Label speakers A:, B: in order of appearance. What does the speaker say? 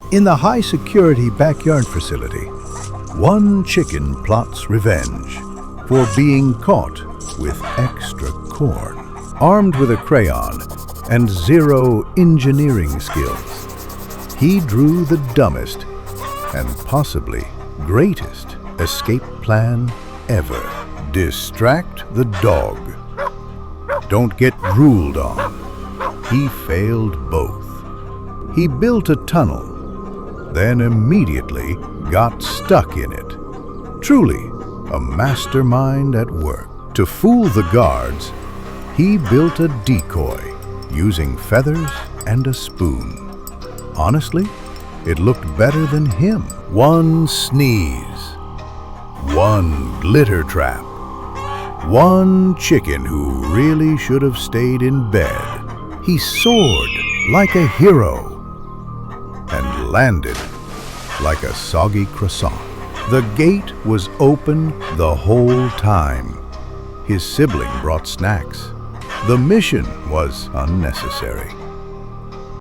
A: In the high-security backyard facility, one chicken plots revenge for being caught with extra corn. Armed with a crayon and zero engineering skills, he drew the dumbest and possibly greatest escape plan ever. Distract the dog. Don't get drooled on. He failed both. He built a tunnel, then immediately got stuck in it. Truly, a mastermind at work. To fool the guards, he built a decoy using feathers and a spoon. Honestly, it looked better than him. One sneeze, one glitter trap, one chicken who really should have stayed in bed. He soared like a hero and landed like a soggy croissant. The gate was open the whole time. His sibling brought snacks. The mission was unnecessary.